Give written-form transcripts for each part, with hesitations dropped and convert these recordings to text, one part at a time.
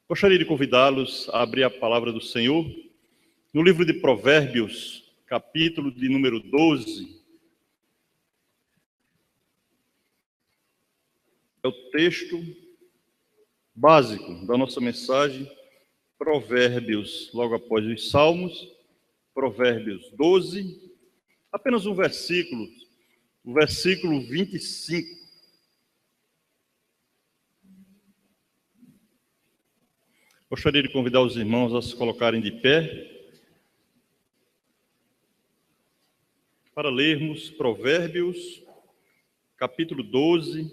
Gostaria de convidá-los a abrir a palavra do Senhor no livro de Provérbios, capítulo de número 12. É o texto básico da nossa mensagem, Provérbios, logo após os Salmos, Provérbios 12, apenas um versículo, o versículo 25. Gostaria de convidar os irmãos a se colocarem de pé para lermos Provérbios, capítulo 12,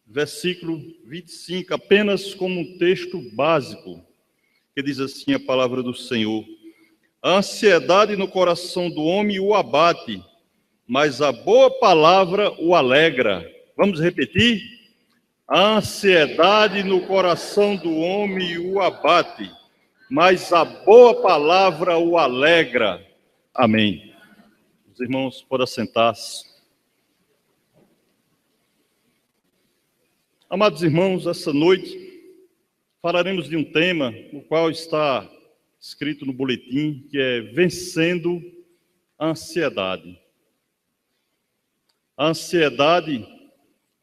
versículo 25, apenas como um texto básico, que diz assim a palavra do Senhor: a ansiedade no coração do homem o abate, mas a boa palavra o alegra. Vamos repetir? A ansiedade no coração do homem o abate, mas a boa palavra o alegra. Amém. Os irmãos podem assentar-se. Amados irmãos, essa noite falaremos de um tema, o qual está escrito no boletim, que é vencendo a ansiedade. A ansiedade,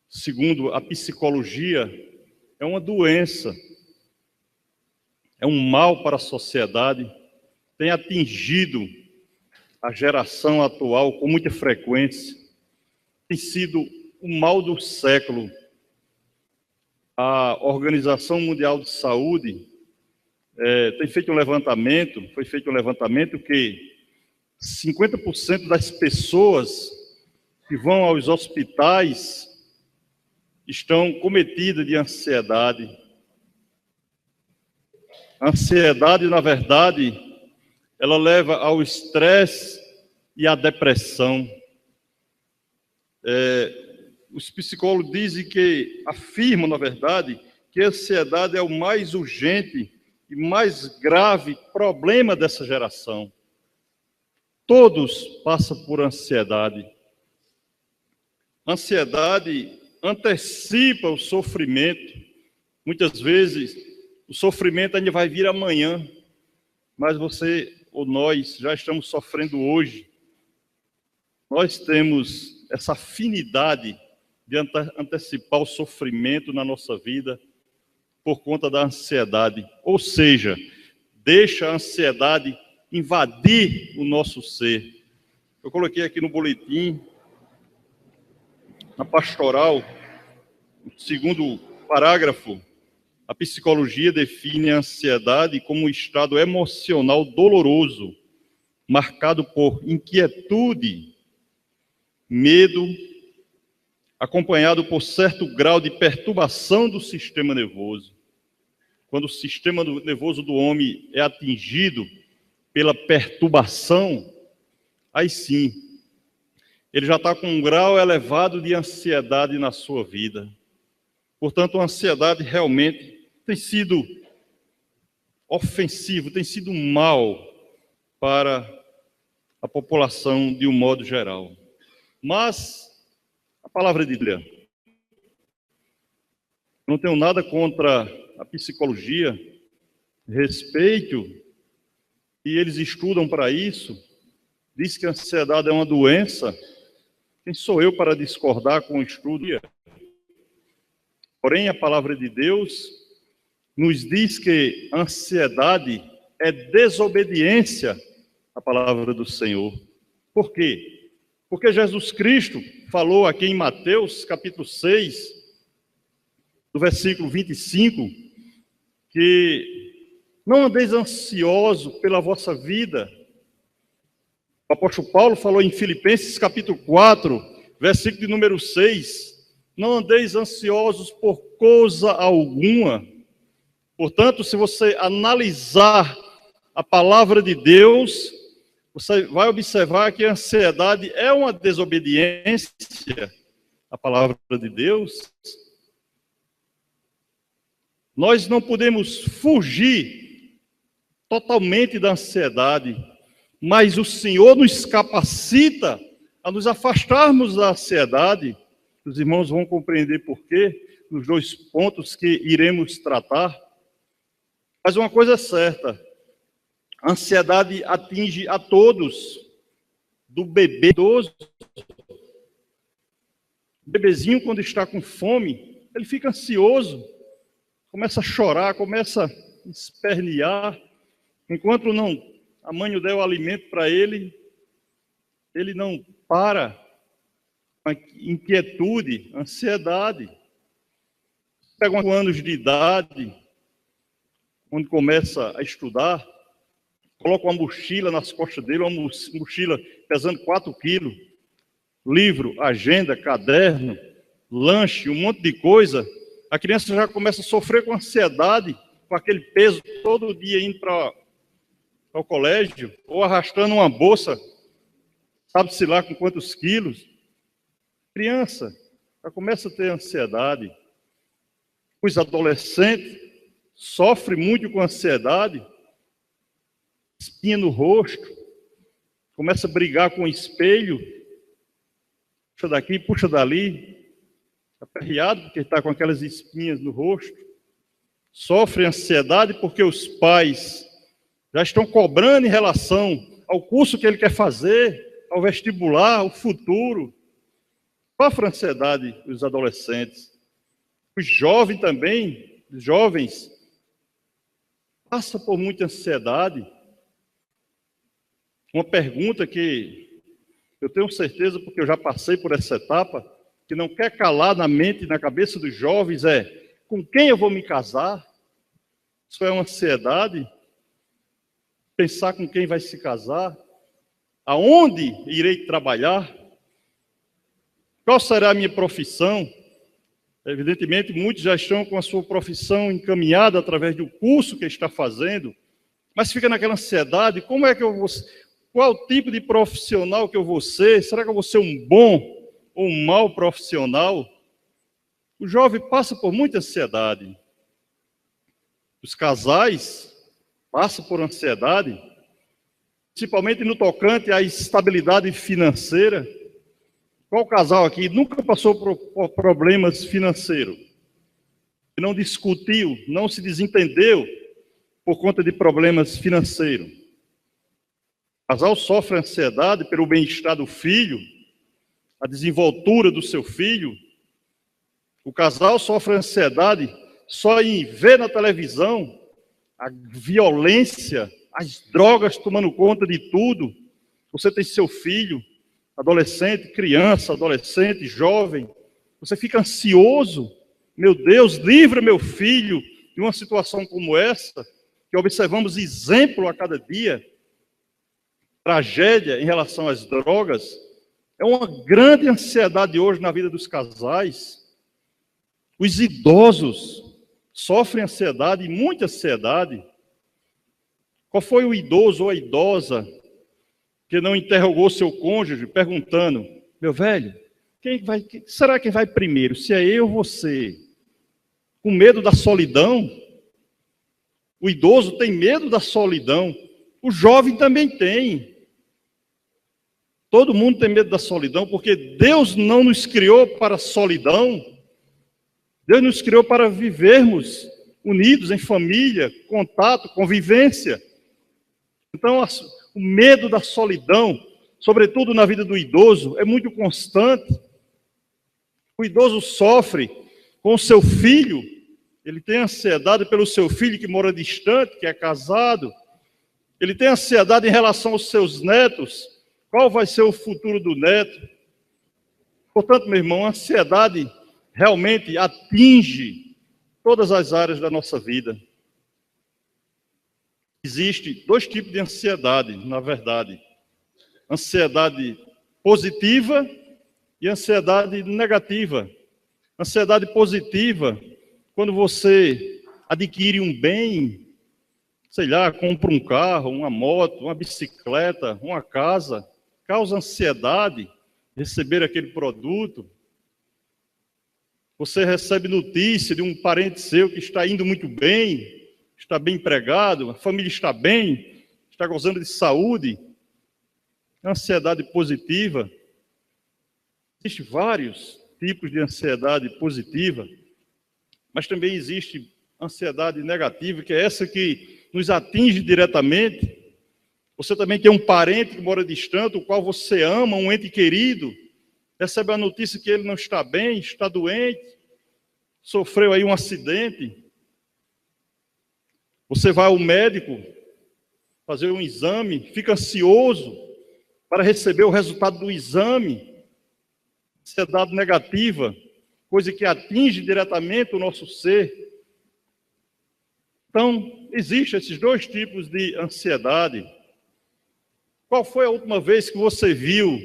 segundo a psicologia, é uma doença, é um mal para a sociedade, tem atingido a geração atual com muita frequência, tem sido o mal do século. A Organização Mundial de Saúde foi feito um levantamento que 50% das pessoas que vão aos hospitais estão cometidas de ansiedade. A ansiedade, na verdade, ela leva ao estresse e à depressão. Os psicólogos afirmam, na verdade, que a ansiedade é o mais urgente e mais grave problema dessa geração. Todos passam por ansiedade. A ansiedade antecipa o sofrimento. Muitas vezes, o sofrimento ainda vai vir amanhã, mas você ou nós já estamos sofrendo hoje. Nós temos essa afinidade de antecipar o sofrimento na nossa vida por conta da ansiedade. Ou seja, deixa a ansiedade invadir o nosso ser. Eu coloquei aqui no boletim, na pastoral, no segundo parágrafo, a psicologia define a ansiedade como um estado emocional doloroso, marcado por inquietude, medo, acompanhado por certo grau de perturbação do sistema nervoso. Quando o sistema nervoso do homem é atingido pela perturbação, aí sim, ele já está com um grau elevado de ansiedade na sua vida. Portanto, a ansiedade realmente tem sido ofensivo, tem sido um mal para a população de um modo geral. Mas a palavra de Deus, não tenho nada contra a psicologia, respeito, e eles estudam para isso, diz que a ansiedade é uma doença. Quem sou eu para discordar com o estudo? Porém, a palavra de Deus nos diz que a ansiedade é desobediência à palavra do Senhor. Por quê? Porque Jesus Cristo falou aqui em Mateus, capítulo 6, do versículo 25, que não andeis ansiosos pela vossa vida. O apóstolo Paulo falou em Filipenses, capítulo 4, versículo de número 6, não andeis ansiosos por coisa alguma. Portanto, se você analisar a palavra de Deus, você vai observar que a ansiedade é uma desobediência à palavra de Deus. Nós não podemos fugir totalmente da ansiedade, mas o Senhor nos capacita a nos afastarmos da ansiedade. Os irmãos vão compreender por quê, nos dois pontos que iremos tratar. Mas uma coisa é certa, a ansiedade atinge a todos, do bebê idoso. O bebezinho, quando está com fome, ele fica ansioso, começa a chorar, começa a espernear. Enquanto a mãe não der o alimento para ele, ele não para. A inquietude, ansiedade. Pega 5 anos de idade, quando começa a estudar, coloca uma mochila nas costas dele, uma mochila pesando 4 quilos, livro, agenda, caderno, lanche, um monte de coisa. A criança já começa a sofrer com ansiedade, com aquele peso todo dia indo para o colégio, ou arrastando uma bolsa, sabe-se lá com quantos quilos. Criança já começa a ter ansiedade. Os adolescentes sofrem muito com ansiedade, espinha no rosto, começa a brigar com o espelho, puxa daqui, puxa dali, aperreado porque está com aquelas espinhas no rosto. Sofre ansiedade porque os pais já estão cobrando em relação ao curso que ele quer fazer, ao vestibular, ao futuro. Sofre ansiedade os adolescentes. Os jovens também, os jovens, passam por muita ansiedade. Uma pergunta que eu tenho certeza, porque eu já passei por essa etapa, que não quer calar na mente e na cabeça dos jovens é: com quem eu vou me casar? Isso é uma ansiedade. Pensar com quem vai se casar, aonde irei trabalhar, qual será a minha profissão. Evidentemente, muitos já estão com a sua profissão encaminhada através do curso que está fazendo, mas fica naquela ansiedade: como é que eu vou, qual o tipo de profissional que eu vou ser? Será que eu vou ser um bom ou um mau profissional? O jovem passa por muita ansiedade. Os casais passam por ansiedade, principalmente no tocante à estabilidade financeira. Qual casal aqui nunca passou por problemas financeiros? Que não discutiu, não se desentendeu por conta de problemas financeiros. O casal sofre ansiedade pelo bem-estar do filho, a desenvoltura do seu filho. O casal sofre ansiedade só em ver na televisão a violência, as drogas tomando conta de tudo. Você tem seu filho, adolescente, criança, adolescente, jovem, você fica ansioso. Meu Deus, livra meu filho de uma situação como essa, que observamos exemplo a cada dia. Tragédia em relação às drogas. É uma grande ansiedade hoje na vida dos casais. Os idosos sofrem ansiedade, muita ansiedade. Qual foi o idoso ou a idosa que não interrogou seu cônjuge, perguntando: meu velho, será quem vai primeiro? Se é eu ou você? Com medo da solidão? O idoso tem medo da solidão. O jovem também tem. Todo mundo tem medo da solidão, porque Deus não nos criou para a solidão. Deus nos criou para vivermos unidos em família, contato, convivência. Então, o medo da solidão, sobretudo na vida do idoso, é muito constante. O idoso sofre com o seu filho, ele tem ansiedade pelo seu filho que mora distante, que é casado. Ele tem ansiedade em relação aos seus netos. Qual vai ser o futuro do neto? Portanto, meu irmão, a ansiedade realmente atinge todas as áreas da nossa vida. Existem 2 tipos de ansiedade, na verdade. Ansiedade positiva e ansiedade negativa. Ansiedade positiva, quando você adquire um bem, sei lá, compra um carro, uma moto, uma bicicleta, uma casa, causa ansiedade receber aquele produto. Você recebe notícia de um parente seu que está indo muito bem, está bem empregado, a família está bem, está gozando de saúde. Ansiedade positiva. Existem vários tipos de ansiedade positiva, mas também existe ansiedade negativa, que é essa que nos atinge diretamente. Você também tem um parente que mora distante, o qual você ama, um ente querido, recebe a notícia que ele não está bem, está doente, sofreu aí um acidente. Você vai ao médico fazer um exame, fica ansioso para receber o resultado do exame. Ansiedade negativa, coisa que atinge diretamente o nosso ser. Então, existem esses dois tipos de ansiedade. Qual foi a última vez que você viu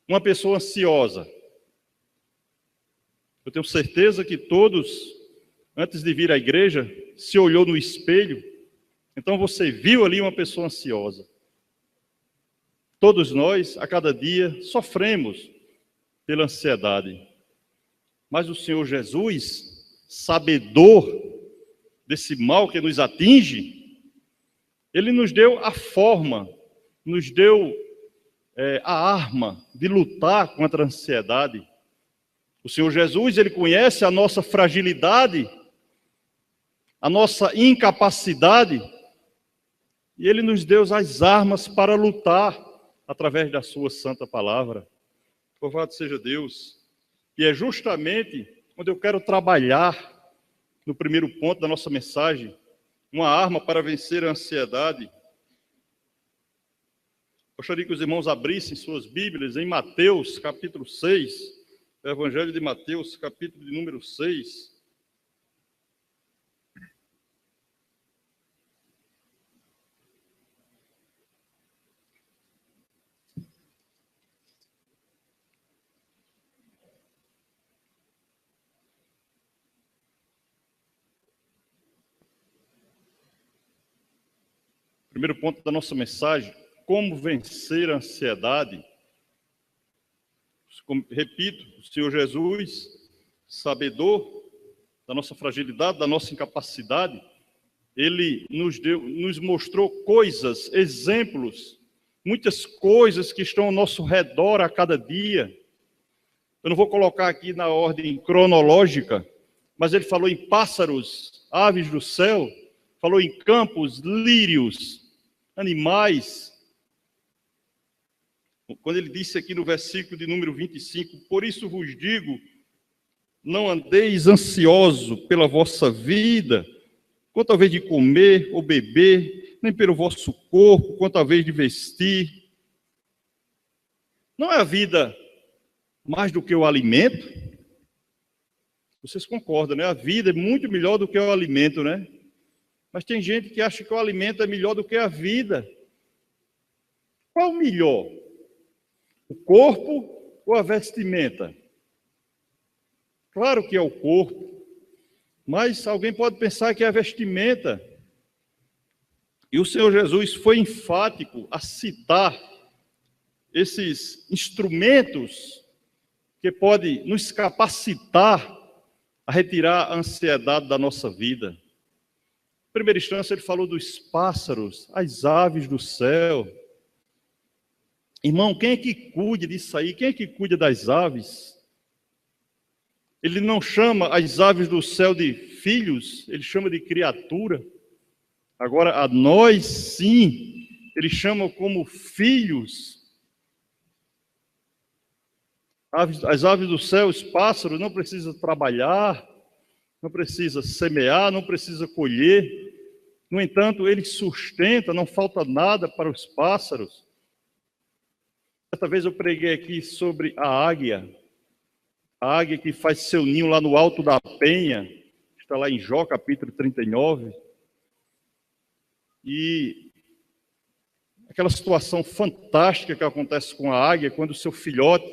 uma pessoa ansiosa? Eu tenho certeza que todos, antes de vir à igreja, se olhou no espelho. Então você viu ali uma pessoa ansiosa. Todos nós, a cada dia, sofremos pela ansiedade. Mas o Senhor Jesus, sabedor desse mal que nos atinge, Ele nos deu a forma, nos deu a arma de lutar contra a ansiedade. O Senhor Jesus, Ele conhece a nossa fragilidade, a nossa incapacidade, e Ele nos deu as armas para lutar através da sua santa palavra. Louvado seja Deus. E é justamente onde eu quero trabalhar, no primeiro ponto da nossa mensagem, uma arma para vencer a ansiedade. Gostaria que os irmãos abrissem suas Bíblias em Mateus, capítulo 6, o Evangelho de Mateus, capítulo de número 6. Primeiro ponto da nossa mensagem, como vencer a ansiedade. Repito, o Senhor Jesus, sabedor da nossa fragilidade, da nossa incapacidade, Ele nos mostrou coisas, exemplos, muitas coisas que estão ao nosso redor a cada dia. Eu não vou colocar aqui na ordem cronológica, mas Ele falou em pássaros, aves do céu, falou em campos, lírios, animais. Quando ele disse aqui no versículo de número 25, por isso vos digo, não andeis ansioso pela vossa vida, quanto a vez de comer ou beber, nem pelo vosso corpo, quanto a vez de vestir. Não é a vida mais do que o alimento? Vocês concordam, né? A vida é muito melhor do que o alimento, né? Mas tem gente que acha que o alimento é melhor do que a vida. Qual o melhor? O corpo ou a vestimenta? Claro que é o corpo, mas alguém pode pensar que é a vestimenta. E o Senhor Jesus foi enfático a citar esses instrumentos que podem nos capacitar a retirar a ansiedade da nossa vida. Em primeira instância, ele falou dos pássaros, as aves do céu. Irmão, quem é que cuida disso aí? Quem é que cuida das aves? Ele não chama as aves do céu de filhos, ele chama de criatura. Agora, a nós, sim, ele chama como filhos. As aves do céu, os pássaros, não precisam trabalhar, não precisa semear, não precisa colher. No entanto, ele sustenta, não falta nada para os pássaros. Certa vez eu preguei aqui sobre a águia que faz seu ninho lá no alto da penha, está lá em Jó, capítulo 39. E aquela situação fantástica que acontece com a águia, quando o seu filhote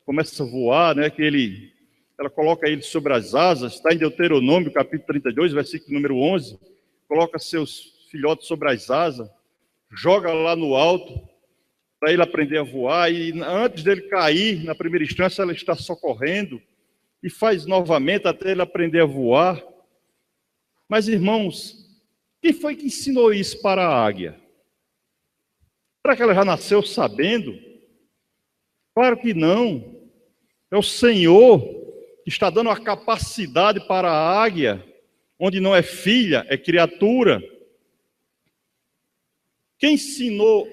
começa a voar, né, ela coloca ele sobre as asas, está em Deuteronômio, capítulo 32, versículo número 11, coloca seus filhotes sobre as asas, joga lá no alto, para ele aprender a voar, e antes dele cair, na primeira instância, ela está socorrendo, e faz novamente até ele aprender a voar. Mas, irmãos, quem foi que ensinou isso para a águia? Será que ela já nasceu sabendo? Claro que não. É o Senhor que está dando a capacidade para a águia onde não é filha, é criatura. Quem ensinou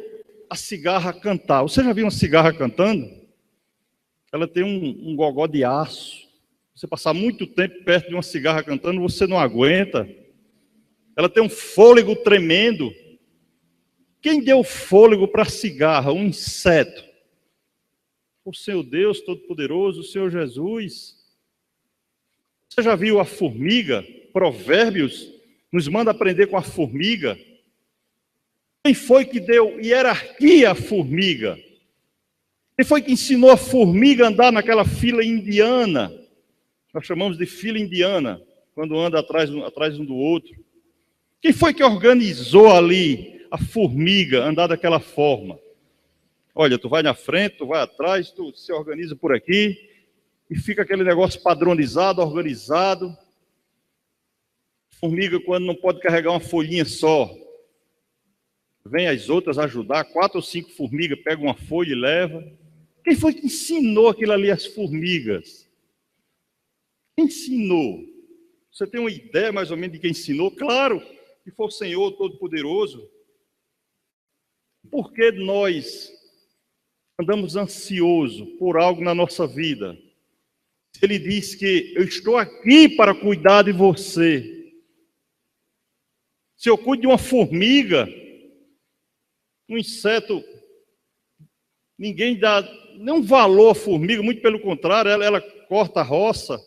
a cigarra a cantar? Você já viu uma cigarra cantando? Ela tem um gogó de aço. Você passar muito tempo perto de uma cigarra cantando, você não aguenta. Ela tem um fôlego tremendo. Quem deu fôlego para a cigarra? Um inseto. O Senhor Deus Todo-Poderoso, o Senhor Jesus. Você já viu a formiga? Provérbios nos manda aprender com a formiga. Quem foi que deu hierarquia à formiga? Quem foi que ensinou a formiga a andar naquela fila indiana? Nós chamamos de fila indiana, quando anda atrás um do outro. Quem foi que organizou ali a formiga andar daquela forma? Olha, tu vai na frente, tu vai atrás, tu se organiza por aqui, e fica aquele negócio padronizado, organizado. Formiga, quando não pode carregar uma folhinha só, vem as outras ajudar, 4 ou 5 formigas, pegam uma folha e leva. Quem foi que ensinou aquilo ali às formigas? Quem ensinou? Você tem uma ideia mais ou menos de quem ensinou? Claro que foi o Senhor Todo-Poderoso. Por que nós andamos ansiosos por algo na nossa vida? Ele diz que eu estou aqui para cuidar de você. Se eu cuido de uma formiga, um inseto, ninguém dá nenhum valor à formiga, muito pelo contrário, ela corta a roça,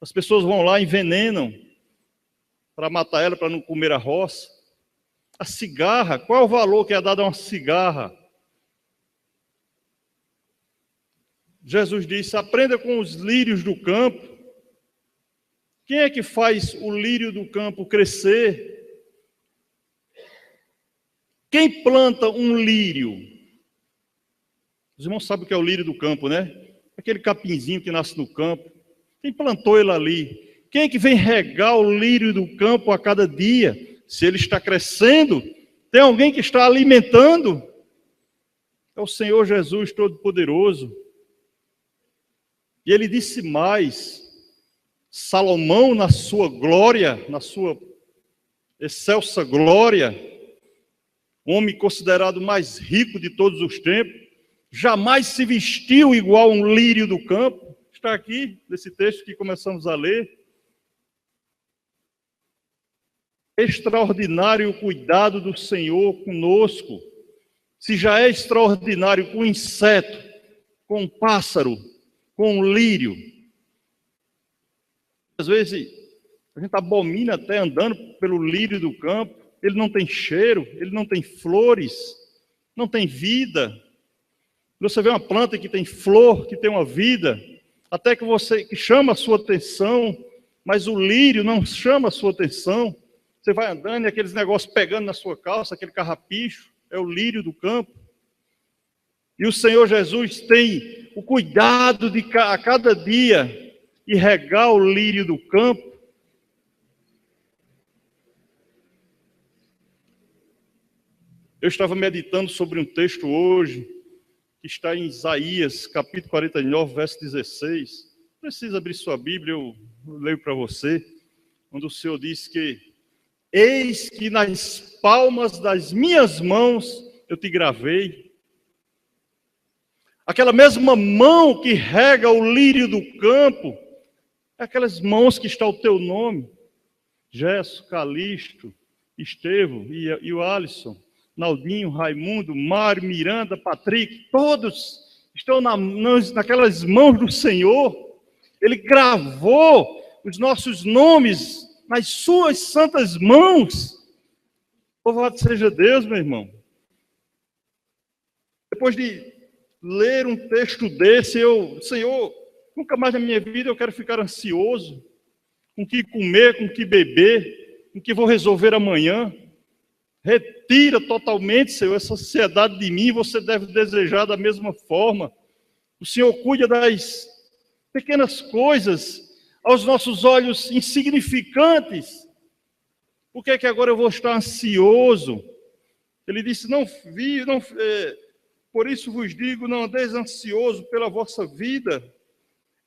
as pessoas vão lá e envenenam para matar ela, para não comer a roça. A cigarra, qual é o valor que é dado a uma cigarra? Jesus disse, aprenda com os lírios do campo. Quem é que faz o lírio do campo crescer? Quem planta um lírio? Os irmãos sabem o que é o lírio do campo, né? Aquele capinzinho que nasce no campo. Quem plantou ele ali? Quem é que vem regar o lírio do campo a cada dia? Se ele está crescendo, tem alguém que está alimentando? É o Senhor Jesus Todo-Poderoso. E ele disse mais, Salomão na sua glória, na sua excelsa glória, homem considerado mais rico de todos os tempos, jamais se vestiu igual a um lírio do campo. Está aqui, nesse texto que começamos a ler. Extraordinário o cuidado do Senhor conosco. Se já é extraordinário com um inseto, com um pássaro, com um lírio. Às vezes, a gente abomina até andando pelo lírio do campo. Ele não tem cheiro, ele não tem flores, não tem vida. Você vê uma planta que tem flor, que tem uma vida, até que chama a sua atenção, mas o lírio não chama a sua atenção. Você vai andando e aqueles negócios pegando na sua calça, aquele carrapicho, é o lírio do campo. E o Senhor Jesus tem o cuidado de a cada dia e regar o lírio do campo. Eu estava meditando sobre um texto hoje, que está em Isaías, capítulo 49, verso 16. Precisa abrir sua Bíblia, eu leio para você, onde o Senhor diz que eis que nas palmas das minhas mãos eu te gravei. Aquela mesma mão que rega o lírio do campo, é aquelas mãos que está o teu nome. Gesso, Calixto, Estevão e o Alisson, Naldinho, Raimundo, Mário, Miranda, Patrick, todos estão naquelas mãos do Senhor. Ele gravou os nossos nomes nas suas santas mãos. Louvado seja Deus, meu irmão. Depois de ler um texto desse, Senhor, nunca mais na minha vida eu quero ficar ansioso com o que comer, com o que beber, com o que vou resolver amanhã. Retira totalmente, Senhor, essa ansiedade de mim, você deve desejar da mesma forma. O Senhor cuida das pequenas coisas, aos nossos olhos insignificantes. Por que é que agora eu vou estar ansioso? Ele disse, por isso vos digo, não andeis ansioso pela vossa vida.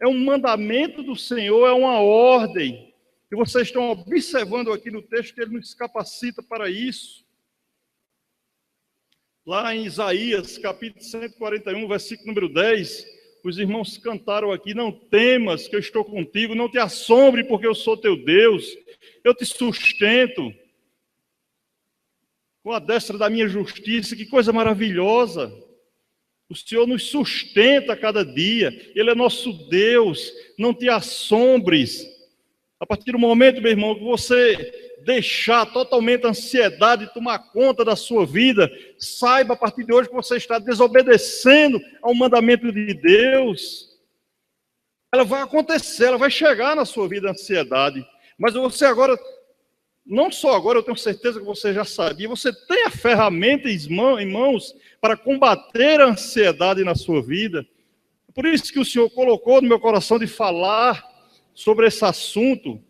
É um mandamento do Senhor, é uma ordem. E vocês estão observando aqui no texto que ele nos capacita para isso. Lá em Isaías, capítulo 141, versículo número 10, os irmãos cantaram aqui: não temas que eu estou contigo, não te assombre porque eu sou teu Deus, eu te sustento com a destra da minha justiça. Que coisa maravilhosa! O Senhor nos sustenta a cada dia, Ele é nosso Deus, não te assombres. A partir do momento, meu irmão, que você deixar totalmente a ansiedade tomar conta da sua vida, saiba a partir de hoje que você está desobedecendo ao mandamento de Deus. Ela vai acontecer, ela vai chegar na sua vida a ansiedade, mas você agora, não só agora, eu tenho certeza que você já sabia, você tem a ferramenta em mãos para combater a ansiedade na sua vida. Por isso que o Senhor colocou no meu coração de falar sobre esse assunto,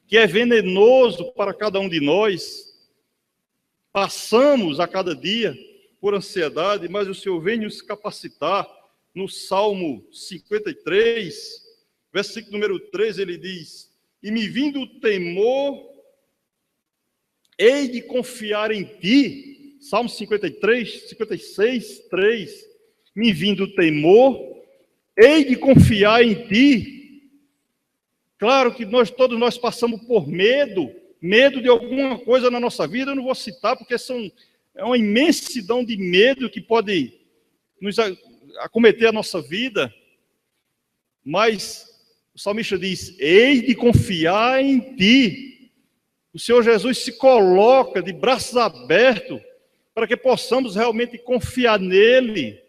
que é venenoso para cada um de nós. Passamos a cada dia por ansiedade, mas o Senhor vem nos capacitar. No Salmo 53, versículo número 3, ele diz: e me vindo o temor, hei de confiar em ti. Salmo 53, 56, 3. Me vindo o temor, hei de confiar em ti. Claro que todos nós passamos por medo de alguma coisa na nossa vida. Eu não vou citar, porque é uma imensidão de medo que pode nos acometer a nossa vida. Mas o salmista diz: hei de confiar em ti. O Senhor Jesus se coloca de braços abertos para que possamos realmente confiar nele.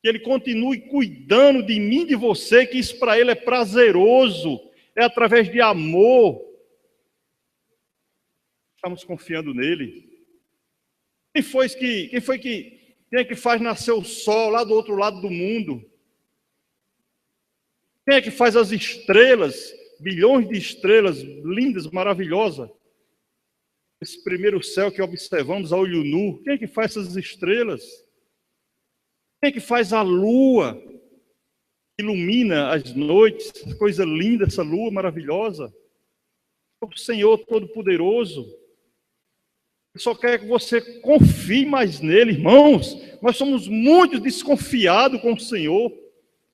Que Ele continue cuidando de mim e de você, que isso para Ele é prazeroso, é através de amor. Estamos confiando nele. Quem é que faz nascer o sol lá do outro lado do mundo? Quem é que faz as estrelas, bilhões de estrelas lindas, maravilhosas? Esse primeiro céu que observamos a olho nu, quem é que faz essas estrelas? Quem é que faz a lua, que ilumina as noites? Coisa linda, essa lua maravilhosa. O Senhor Todo-Poderoso. Ele só quer que você confie mais nele, irmãos. Nós somos muito desconfiados com o Senhor.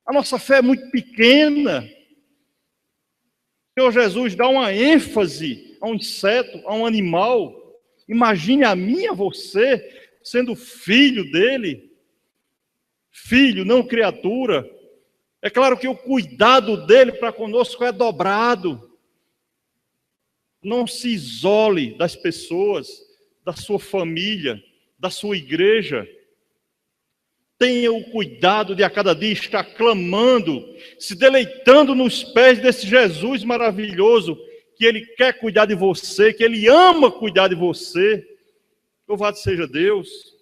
A nossa fé é muito pequena. O Senhor Jesus dá uma ênfase a um inseto, a um animal. Imagine a mim e a você, sendo filho dele. Filho, não criatura. É claro que o cuidado dele para conosco é dobrado. Não se isole das pessoas, da sua família, da sua igreja. Tenha o cuidado de a cada dia estar clamando, se deleitando nos pés desse Jesus maravilhoso, que Ele quer cuidar de você, que Ele ama cuidar de você. Louvado seja Deus.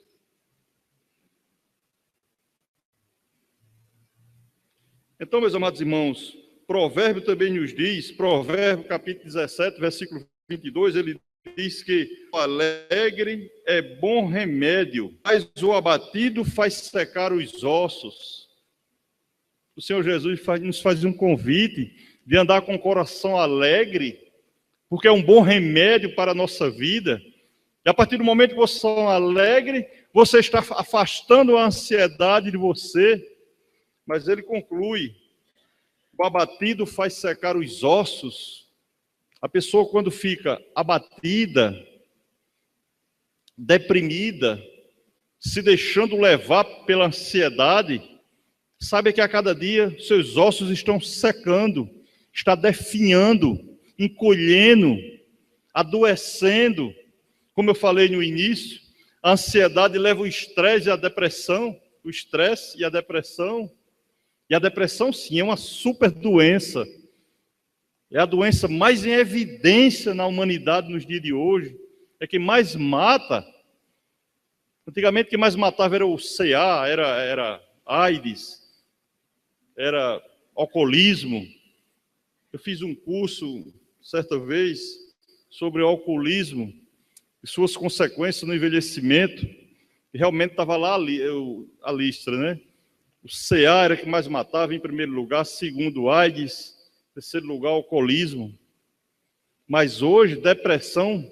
Então, meus amados irmãos, Provérbio também nos diz, Provérbio capítulo 17, versículo 22, ele diz que o alegre é bom remédio, mas o abatido faz secar os ossos. O Senhor Jesus nos faz um convite de andar com o coração alegre, porque é um bom remédio para a nossa vida. E a partir do momento que você é alegre, você está afastando a ansiedade de você. Mas ele conclui: o abatido faz secar os ossos. A pessoa, quando fica abatida, deprimida, se deixando levar pela ansiedade, sabe que a cada dia seus ossos estão secando, está definhando, encolhendo, adoecendo. Como eu falei no início, a ansiedade leva o estresse e a depressão, o estresse e a depressão. E a depressão, sim, é uma super doença. É a doença mais em evidência na humanidade nos dias de hoje. É que mais mata. Antigamente, quem mais matava era o CA, era AIDS, era alcoolismo. Eu fiz um curso, certa vez, sobre o alcoolismo e suas consequências no envelhecimento. E realmente estava lá a lista, né? O CA era que mais matava em primeiro lugar, segundo AIDS, Terceiro lugar, alcoolismo. Mas hoje, depressão,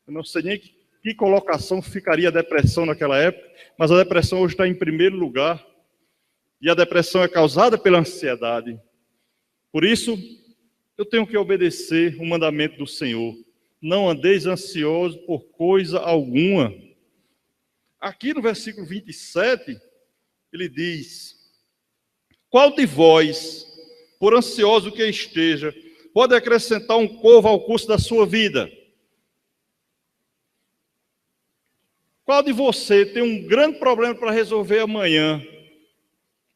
eu não sei nem que colocação ficaria a depressão naquela época, mas a depressão hoje está em primeiro lugar. E a depressão é causada pela ansiedade. Por isso, eu tenho que obedecer o mandamento do Senhor. Não andeis ansiosos por coisa alguma. Aqui no versículo 27, ele diz: qual de vós, por ansioso que esteja, pode acrescentar um côvado ao curso da sua vida? Qual de você tem um grande problema para resolver amanhã?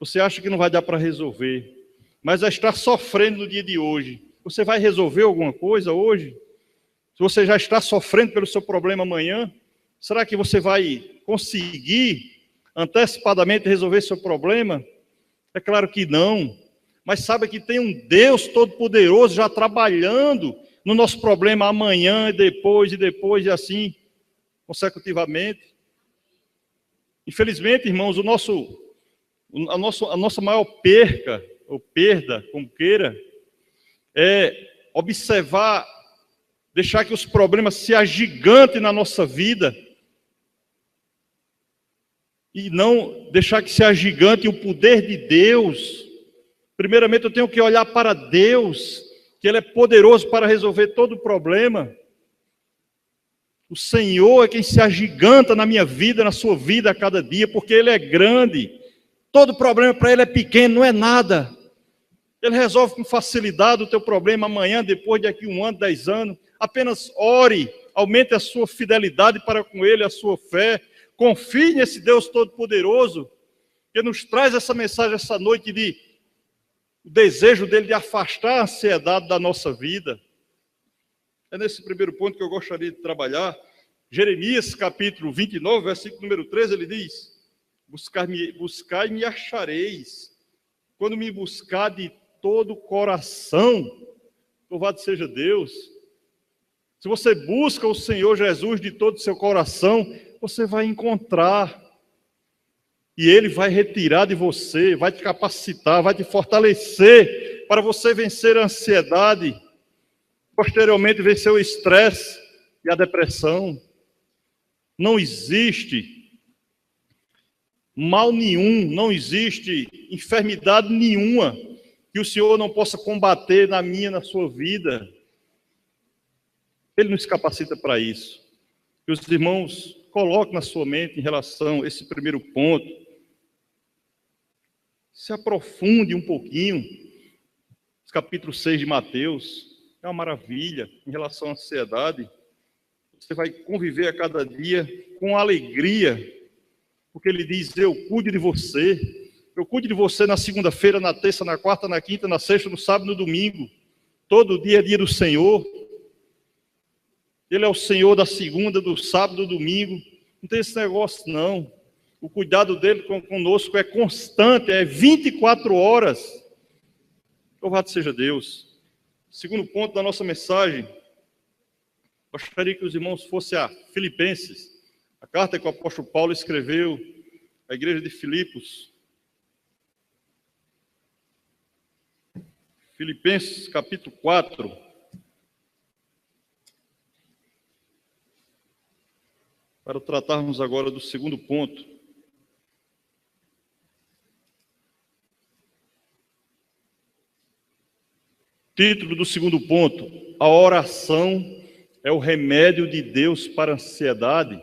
Você acha que não vai dar para resolver, mas já está sofrendo no dia de hoje. Você vai resolver alguma coisa hoje? Se você já está sofrendo pelo seu problema amanhã, será que você vai conseguir antecipadamente resolver seu problema? É claro que não. Mas sabe que tem um Deus Todo-Poderoso já trabalhando no nosso problema amanhã e depois e assim consecutivamente. Infelizmente, irmãos, a nossa maior perca, ou perda, como queira, é observar, deixar que os problemas se agigantem na nossa vida e não deixar que se agigante o poder de Deus. Primeiramente, eu tenho que olhar para Deus, que Ele é poderoso para resolver todo o problema. O Senhor é quem se agiganta na minha vida, na sua vida a cada dia, porque Ele é grande. Todo problema para Ele é pequeno, não é nada. Ele resolve com facilidade o teu problema amanhã, depois, daqui 1 ano, 10 anos. Apenas ore, aumente a sua fidelidade para com Ele, a sua fé. Confie nesse Deus Todo-Poderoso, que nos traz essa mensagem essa noite de o desejo dele de afastar a ansiedade da nossa vida. É nesse primeiro ponto que eu gostaria de trabalhar. Jeremias, capítulo 29, versículo número 13, ele diz: buscai e me achareis, quando me buscar de todo o coração. Louvado seja Deus. Se você busca o Senhor Jesus de todo o seu coração, você vai encontrar. E Ele vai retirar de você, vai te capacitar, vai te fortalecer para você vencer a ansiedade, posteriormente vencer o estresse e a depressão. Não existe mal nenhum, não existe enfermidade nenhuma que o Senhor não possa combater na minha, na sua vida. Ele nos capacita para isso. Que os irmãos coloquem na sua mente em relação a esse primeiro ponto. Se aprofunde um pouquinho. Esse capítulo 6 de Mateus é uma maravilha em relação à ansiedade. Você vai conviver a cada dia com alegria, porque ele diz: eu cuido de você. Eu cuido de você na segunda-feira, na terça, na quarta, na quinta, na sexta, no sábado, no domingo. Todo dia é dia do Senhor. Ele é o Senhor da segunda, do sábado, do domingo. Não tem esse negócio, não. O cuidado dele conosco é constante, é 24 horas. Louvado seja Deus. Segundo ponto da nossa mensagem, gostaria que os irmãos fossem a Filipenses, a carta que o apóstolo Paulo escreveu à igreja de Filipos. Filipenses, capítulo 4. Para tratarmos agora do segundo ponto. Título do segundo ponto: a oração é o remédio de Deus para a ansiedade.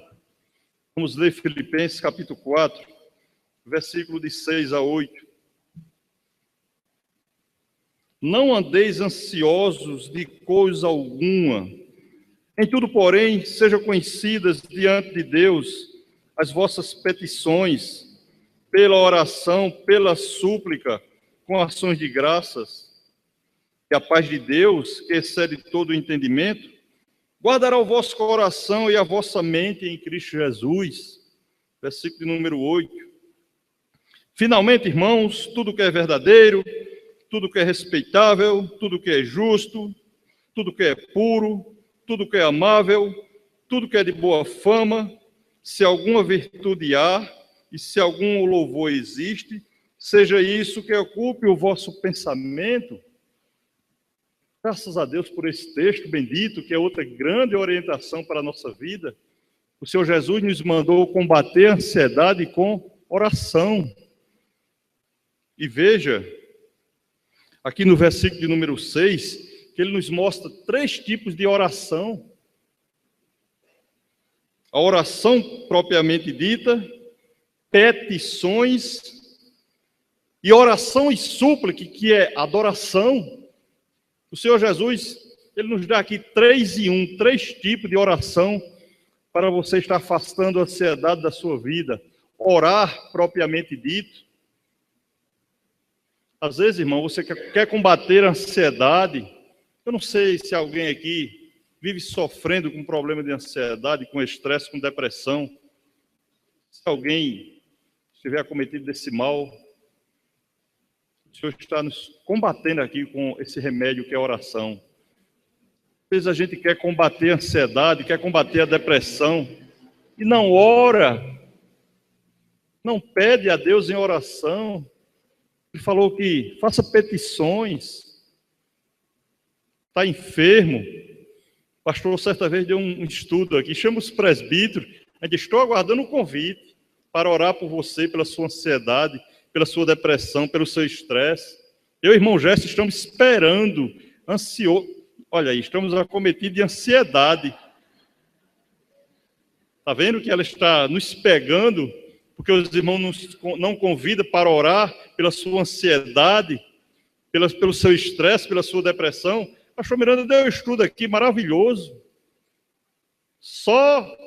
Vamos ler Filipenses capítulo 4, versículo de 6 a 8. Não andeis ansiosos de coisa alguma. Em tudo, porém, sejam conhecidas diante de Deus as vossas petições, pela oração, pela súplica, com ações de graças. E a paz de Deus, que excede todo o entendimento, guardará o vosso coração e a vossa mente em Cristo Jesus. Versículo número 8. Finalmente, irmãos, tudo que é verdadeiro, tudo que é respeitável, tudo que é justo, tudo que é puro, tudo que é amável, tudo que é de boa fama, se alguma virtude há e se algum louvor existe, seja isso que ocupe o vosso pensamento. Graças a Deus por esse texto bendito, que é outra grande orientação para a nossa vida. O Senhor Jesus nos mandou combater a ansiedade com oração. E veja, aqui no versículo de número 6, que ele nos mostra 3 tipos de oração. A oração propriamente dita, petições e oração e súplica, que é adoração. O Senhor Jesus, ele nos dá aqui 3 em 1, 3 tipos de oração para você estar afastando a ansiedade da sua vida. Orar propriamente dito. Às vezes, irmão, você quer combater a ansiedade. Eu não sei se alguém aqui vive sofrendo com problema de ansiedade, com estresse, com depressão. Se alguém estiver acometido desse mal, o Senhor está nos combatendo aqui com esse remédio que é a oração. Às vezes a gente quer combater a ansiedade, quer combater a depressão, e não ora, não pede a Deus em oração. Ele falou que faça petições. Está enfermo. O pastor certa vez deu um estudo aqui, chama os presbíteros. Estou aguardando um convite para orar por você, pela sua ansiedade, pela sua depressão, pelo seu estresse. Eu e o irmão Gerson estamos esperando, ansioso. Olha aí, estamos acometidos de ansiedade. Está vendo que ela está nos pegando, porque os irmãos não convidam para orar pela sua ansiedade, pelo seu estresse, pela sua depressão. O pastor Miranda deu um estudo aqui maravilhoso. Só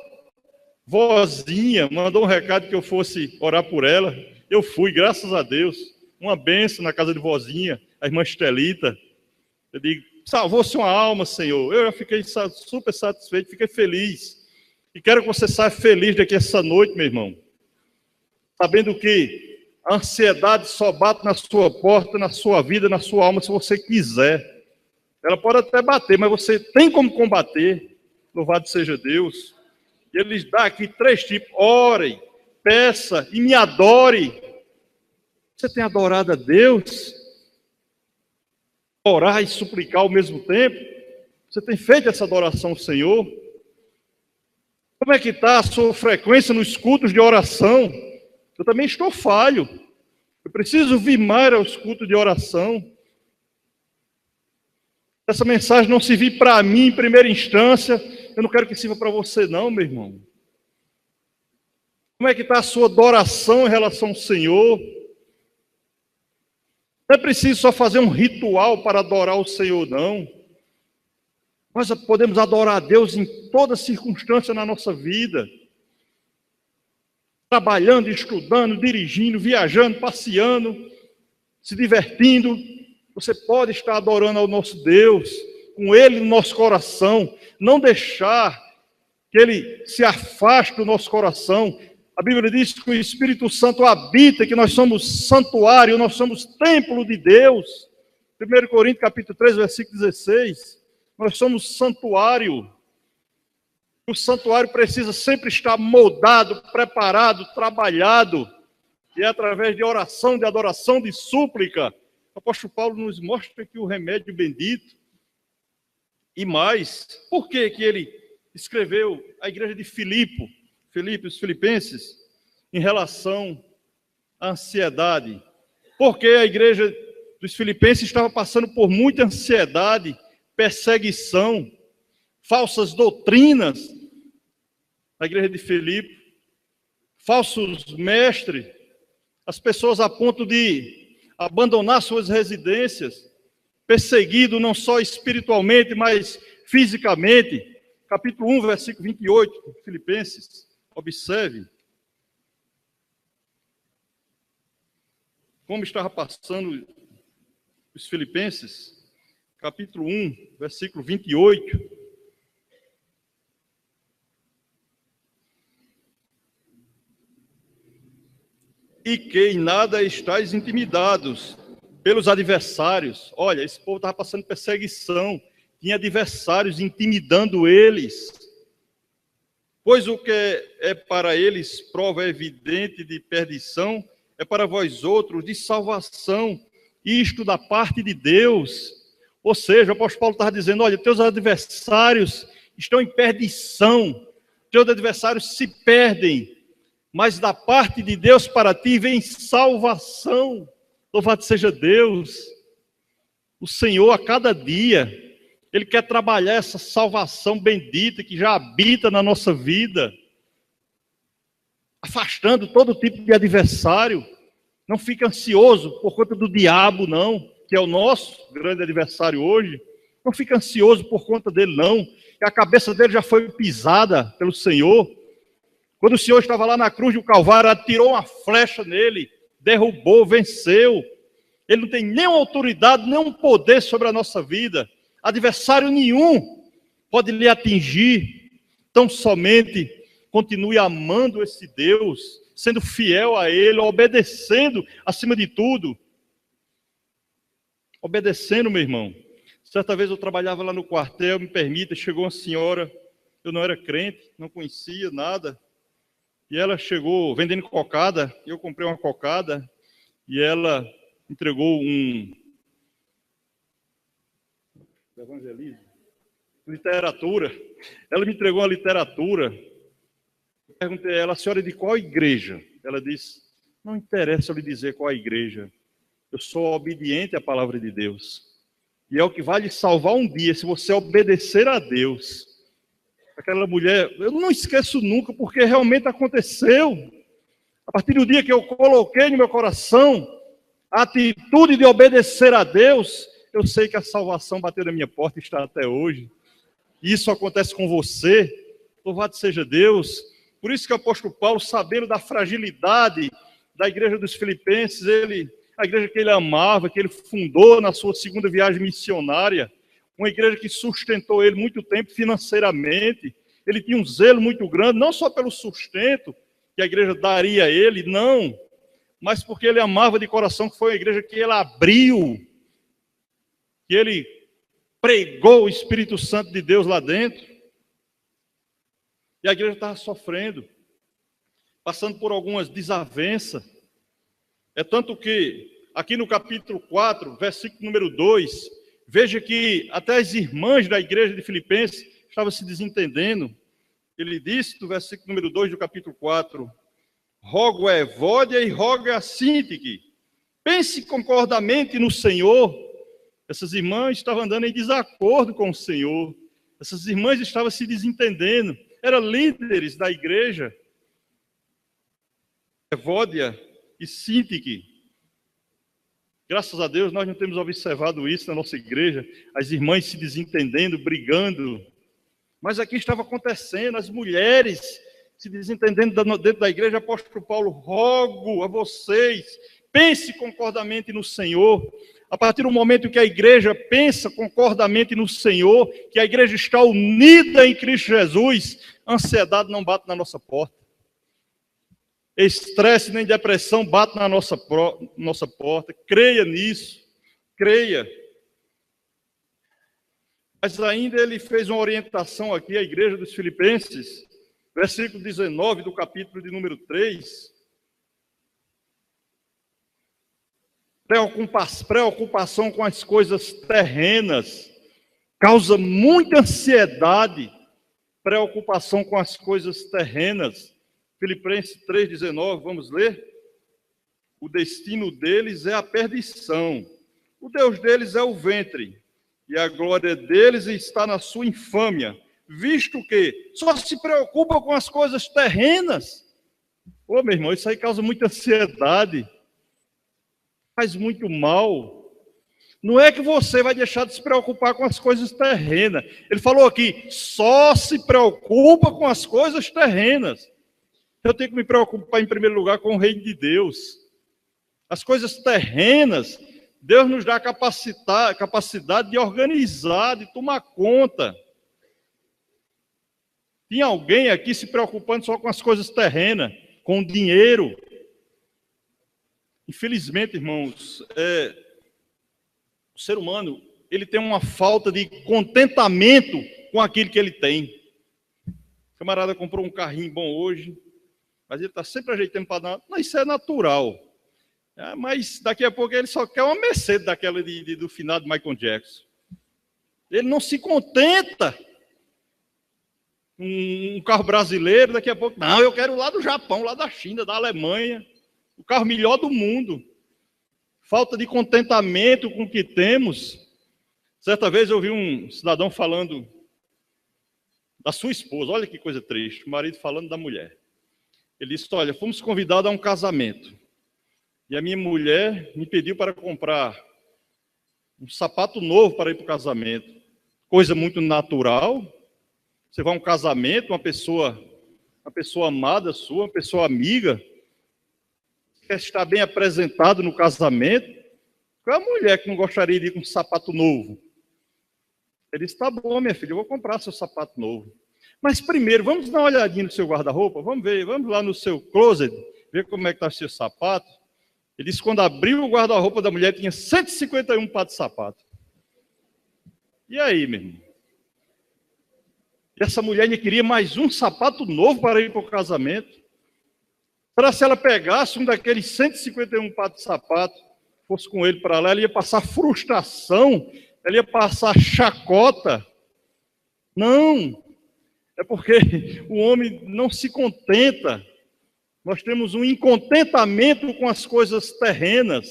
vozinha mandou um recado que eu fosse orar por ela. Eu fui, graças a Deus. Uma bênção na casa de vozinha, a irmã Estelita. Eu digo, salvou-se uma alma, Senhor. Eu já fiquei super satisfeito, fiquei feliz. E quero que você saia feliz daqui essa noite, meu irmão. Sabendo que a ansiedade só bate na sua porta, na sua vida, na sua alma, se você quiser. Ela pode até bater, mas você tem como combater. Louvado seja Deus. E ele dá aqui 3 tipos. Ore, peça e me adore. Você tem adorado a Deus? Orar e suplicar ao mesmo tempo? Você tem feito essa adoração ao Senhor? Como é que está a sua frequência nos cultos de oração? Eu também estou falho. Eu preciso vir mais aos cultos de oração. Essa mensagem não servir para mim em primeira instância. Eu não quero que sirva para você não, meu irmão. Como é que está a sua adoração em relação ao Senhor? Não é preciso só fazer um ritual para adorar o Senhor, não. Nós podemos adorar a Deus em toda circunstância na nossa vida. Trabalhando, estudando, dirigindo, viajando, passeando, se divertindo. Você pode estar adorando ao nosso Deus, com Ele no nosso coração. Não deixar que Ele se afaste do nosso coração. A Bíblia diz que o Espírito Santo habita, que nós somos santuário, nós somos templo de Deus. 1 Coríntios capítulo 3, versículo 16. Nós somos santuário. O santuário precisa sempre estar moldado, preparado, trabalhado. E é através de oração, de adoração, de súplica. O apóstolo Paulo nos mostra que o remédio bendito. E mais, por que ele escreveu a igreja de Filipe, os filipenses, em relação à ansiedade? Porque a igreja dos filipenses estava passando por muita ansiedade, perseguição, falsas doutrinas na igreja de Filipe, falsos mestres, as pessoas a ponto de abandonar suas residências, perseguido não só espiritualmente, mas fisicamente. Capítulo 1, versículo 28, Filipenses, observe como estava passando os filipenses. Capítulo 1, versículo 28. E que em nada estáis intimidados pelos adversários. Olha, esse povo estava passando perseguição, tinha adversários intimidando eles. Pois o que é para eles prova evidente de perdição, é para vós outros de salvação, isto da parte de Deus, Ou seja, o apóstolo Paulo estava dizendo, olha, teus adversários estão em perdição, teus adversários se perdem, mas da parte de Deus para ti vem salvação. Louvado seja Deus. O Senhor, a cada dia, Ele quer trabalhar essa salvação bendita que já habita na nossa vida, afastando todo tipo de adversário. Não fica ansioso por conta do diabo, não, que é o nosso grande adversário hoje. Não fica ansioso por conta dele, não, que a cabeça dele já foi pisada pelo Senhor. Quando o Senhor estava lá na cruz do Calvário, atirou uma flecha nele, derrubou, venceu. Ele não tem nenhuma autoridade, nenhum poder sobre a nossa vida. Adversário nenhum pode lhe atingir. Tão somente continue amando esse Deus, sendo fiel a Ele, obedecendo acima de tudo. Obedecendo, meu irmão. Certa vez eu trabalhava lá no quartel, me permita, chegou uma senhora, eu não era crente, não conhecia nada, e ela chegou vendendo cocada, eu comprei uma cocada, e ela entregou evangelismo, literatura. Ela me entregou uma literatura. Eu perguntei a ela, a senhora é de qual igreja? Ela disse, não interessa eu lhe dizer qual a igreja. Eu sou obediente à palavra de Deus. E é o que vai lhe salvar um dia, se você obedecer a Deus. Aquela mulher, eu não esqueço nunca, porque realmente aconteceu. A partir do dia que eu coloquei no meu coração a atitude de obedecer a Deus, eu sei que a salvação bateu na minha porta e está até hoje. E isso acontece com você. Louvado seja Deus. Por isso que o apóstolo Paulo, sabendo da fragilidade da igreja dos Filipenses, a igreja que ele amava, que ele fundou na sua segunda viagem missionária, uma igreja que sustentou ele muito tempo financeiramente, ele tinha um zelo muito grande, não só pelo sustento que a igreja daria a ele, não, mas porque ele amava de coração, que foi a igreja que ele abriu, que ele pregou o Espírito Santo de Deus lá dentro, e a igreja estava sofrendo, passando por algumas desavenças. É tanto que, aqui no capítulo 4, versículo número 2, veja que até as irmãs da igreja de Filipenses estavam se desentendendo. Ele disse, no versículo número 2 do capítulo 4, rogo a Evódia e rogo a Sintique, pense concordamente no Senhor. Essas irmãs estavam andando em desacordo com o Senhor. Essas irmãs estavam se desentendendo. Eram líderes da igreja. Evódia e Sintique. Graças a Deus, nós não temos observado isso na nossa igreja. As irmãs se desentendendo, brigando. Mas aqui estava acontecendo, as mulheres se desentendendo dentro da igreja. Apóstolo Paulo, rogo a vocês, pense concordamente no Senhor. A partir do momento que a igreja pensa concordamente no Senhor, que a igreja está unida em Cristo Jesus, a ansiedade não bate na nossa porta. Estresse nem depressão bate na nossa porta. Creia nisso. Creia. Mas ainda ele fez uma orientação aqui à igreja dos Filipenses, versículo 19 do capítulo de número 3. Preocupação com as coisas terrenas causa muita ansiedade. Preocupação com as coisas terrenas. Filipenses 3,19, vamos ler? O destino deles é a perdição. O Deus deles é o ventre. E a glória deles está na sua infâmia. Visto que só se preocupa com as coisas terrenas. Ô, meu irmão, isso aí causa muita ansiedade. Faz muito mal. Não é que você vai deixar de se preocupar com as coisas terrenas. Ele falou aqui, só se preocupa com as coisas terrenas. Eu tenho que me preocupar em primeiro lugar com o reino de Deus. As coisas terrenas, Deus nos dá a capacidade de organizar, de tomar conta. Tinha alguém aqui se preocupando só com as coisas terrenas, com o dinheiro. Infelizmente, irmãos, o ser humano, ele tem uma falta de contentamento com aquilo que ele tem. O camarada comprou um carrinho bom hoje, mas ele está sempre ajeitando para dar. Não, isso é natural. Mas daqui a pouco ele só quer uma Mercedes daquela do finado Michael Jackson. Ele não se contenta com um carro brasileiro, daqui a pouco, não, eu quero lá do Japão, lá da China, da Alemanha, o carro melhor do mundo. Falta de contentamento com o que temos. Certa vez eu vi um cidadão falando da sua esposa, olha que coisa triste, o marido falando da mulher. Ele disse, olha, fomos convidados a um casamento, e a minha mulher me pediu para comprar um sapato novo para ir para o casamento. Coisa muito natural. Você vai a um casamento, uma pessoa amada sua, uma pessoa amiga, quer estar bem apresentado no casamento. Qual é a mulher que não gostaria de ir com um sapato novo? Ele disse, tá bom, minha filha, eu vou comprar seu sapato novo. Mas primeiro, vamos dar uma olhadinha no seu guarda-roupa, vamos lá no seu closet, ver como é que está o seu sapato. Ele disse, quando abriu o guarda-roupa da mulher, tinha 151 pares de sapato. E aí, meu irmão? E essa mulher ainda queria mais um sapato novo para ir para o casamento. Para se ela pegasse um daqueles 151 pares de sapato, fosse com ele para lá, ela ia passar frustração, ela ia passar chacota. Não, é porque o homem não se contenta. Nós temos um incontentamento com as coisas terrenas.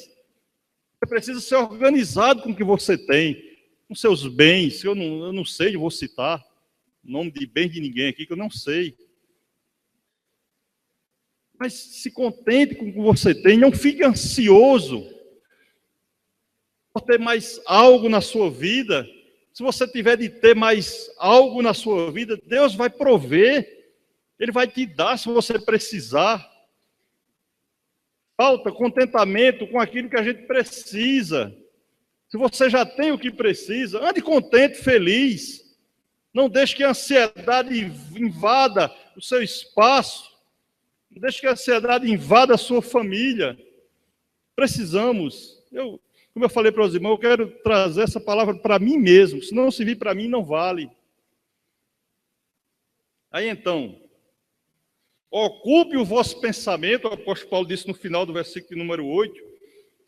Você precisa ser organizado com o que você tem, com seus bens. Eu não sei, eu vou citar o nome de bem de ninguém aqui, que eu não sei. Mas se contente com o que você tem, não fique ansioso por ter mais algo na sua vida. Se você tiver de ter mais algo na sua vida, Deus vai prover. Ele vai te dar se você precisar. Falta contentamento com aquilo que a gente precisa. Se você já tem o que precisa, ande contente, feliz. Não deixe que a ansiedade invada o seu espaço. Não deixe que a ansiedade invada a sua família. Precisamos. Como eu falei para os irmãos, eu quero trazer essa palavra para mim mesmo. Se não servir para mim, não vale. Aí então, ocupe o vosso pensamento, o apóstolo Paulo disse no final do versículo número 8,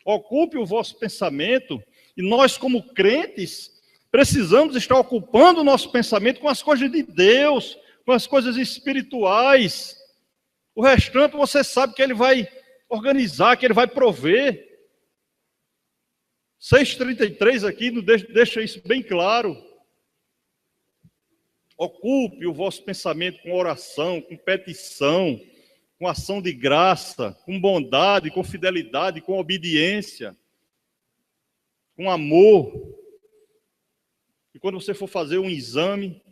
ocupe o vosso pensamento, e nós como crentes, precisamos estar ocupando o nosso pensamento com as coisas de Deus, com as coisas espirituais. O restante você sabe que Ele vai organizar, que Ele vai prover. 6,33 aqui deixa isso bem claro. Ocupe o vosso pensamento com oração, com petição, com ação de graça, com bondade, com fidelidade, com obediência, com amor. E quando você for fazer um exame,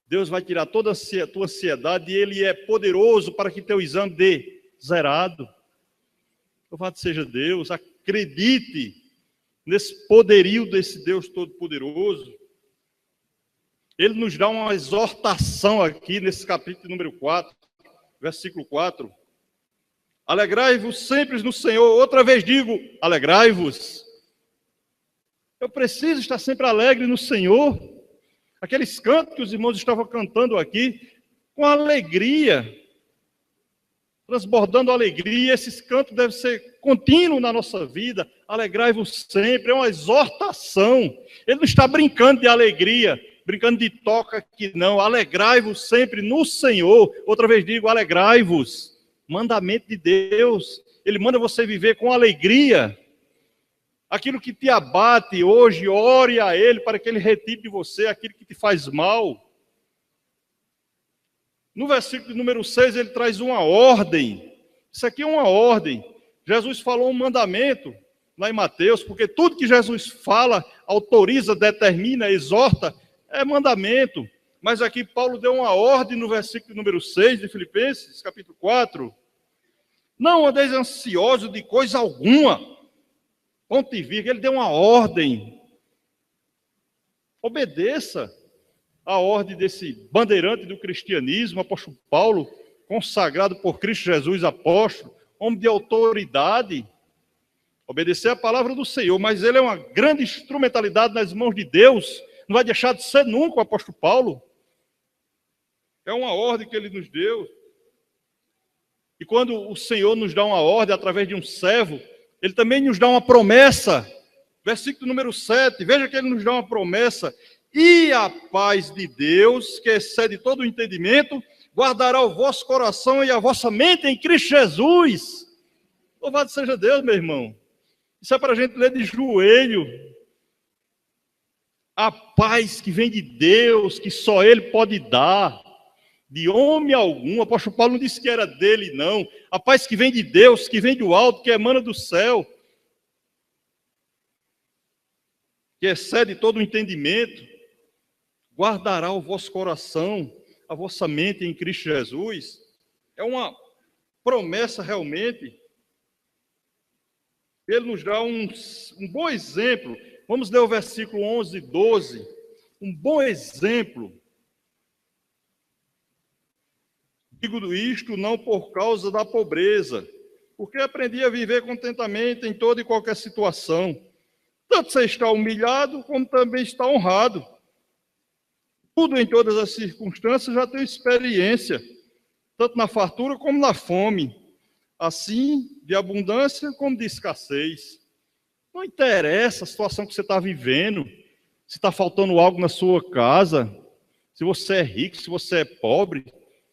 Deus vai tirar toda a tua ansiedade e Ele é poderoso para que teu exame dê zerado. Louvado seja Deus, acredite nesse poderio desse Deus Todo-Poderoso. Ele nos dá uma exortação aqui nesse capítulo número 4, versículo 4. Alegrai-vos sempre no Senhor. Outra vez digo, alegrai-vos. Eu preciso estar sempre alegre no Senhor. Aqueles cantos que os irmãos estavam cantando aqui, com alegria, transbordando alegria. Esses cantos devem ser contínuos na nossa vida. Alegrai-vos sempre, é uma exortação. Ele não está brincando de alegria, brincando de toca aqui, não. Alegrai-vos sempre no Senhor. Outra vez digo, alegrai-vos. Mandamento de Deus. Ele manda você viver com alegria. Aquilo que te abate hoje, ore a Ele para que Ele retire de você aquilo que te faz mal. No versículo número 6, ele traz uma ordem. Isso aqui é uma ordem. Jesus falou um mandamento lá em Mateus, porque tudo que Jesus fala, autoriza, determina, exorta, é mandamento. Mas aqui Paulo deu uma ordem no versículo número 6 de Filipenses, capítulo 4. Não andeis ansiosos de coisa alguma. Ponto e vírgula, ele deu uma ordem. Obedeça a ordem desse bandeirante do cristianismo, apóstolo Paulo, consagrado por Cristo Jesus, apóstolo, homem de autoridade. Obedecer a palavra do Senhor, mas ele é uma grande instrumentalidade nas mãos de Deus. Não vai deixar de ser nunca o apóstolo Paulo. É uma ordem que ele nos deu. E quando o Senhor nos dá uma ordem através de um servo, Ele também nos dá uma promessa. Versículo número 7, veja que Ele nos dá uma promessa. E a paz de Deus, que excede todo o entendimento, guardará o vosso coração e a vossa mente em Cristo Jesus. Louvado seja Deus, meu irmão. Isso é para a gente ler de joelho. A paz que vem de Deus, que só Ele pode dar, de homem algum. O apóstolo Paulo não disse que era dele, não. A paz que vem de Deus, que vem do alto, que emana do céu, que excede todo o entendimento, guardará o vosso coração, a vossa mente em Cristo Jesus. É uma promessa realmente. Ele nos dá um bom exemplo. Vamos ler o versículo 11 e 12. Um bom exemplo. Digo isto não por causa da pobreza, porque aprendi a viver contentamente em toda e qualquer situação. Tanto você está humilhado, como também está honrado. Tudo em todas as circunstâncias já tenho experiência, tanto na fartura como na fome, assim de abundância como de escassez. Não interessa a situação que você está vivendo, se está faltando algo na sua casa, se você é rico, se você é pobre,